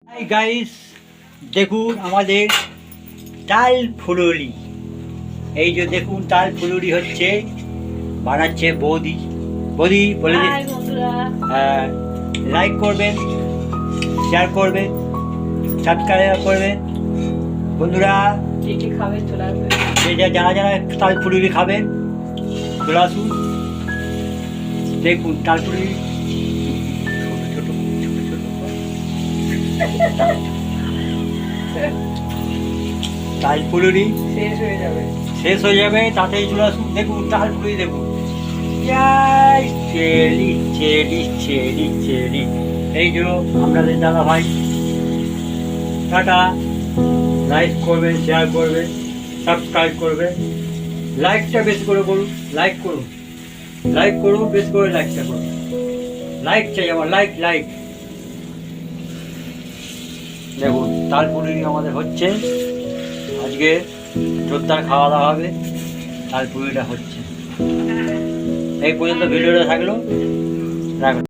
Hi guys, দেখুন আমাদের তাল ফুলুরি। এই যে দেখুন তাল ফুলুরি হচ্ছে, বানাচ্ছে বৌদি। বৌদি বলে দিন। হাই বন্ধুরা, হ্যাঁ, লাইক করবেন, শেয়ার করবেন, সাবস্ক্রাইব করবেন। বন্ধুরা, কে কে খাবে চলে আসবে। যারা যারা তাল ফুলুরি খাবেন চলে আসুন। দেখুন তাল ফুলুরি ছোট ছোট ছোট ছোট তাল ফুলুরি শেষ হয়ে যাবে। শেষ হয়ে যাবে, তাতেই চলে আসুন। দেখুন তাল ফুলুরি দেখুন, ইয়াই চেরি চেরি চেরি চেরি। এই যে আপনাদের দাদা ভাই, টাটা। লাইক করবেন, শেয়ার করবেন, সাবস্ক্রাইব করবেন। লাইকটা বেশি করে করুন, লাইক করুন, লাইক করুন, বেশি করে লাইকটা করুন। লাইক চাই আমার, লাইক লাইক। দেখুন তাল পুরি আমাদের হচ্ছে, আজকে জোরদার খাওয়া দাওয়া হবে। তাল পুরিটা হচ্ছে। এই পর্যন্ত ভিডিওটা থাকলো, রাখুন।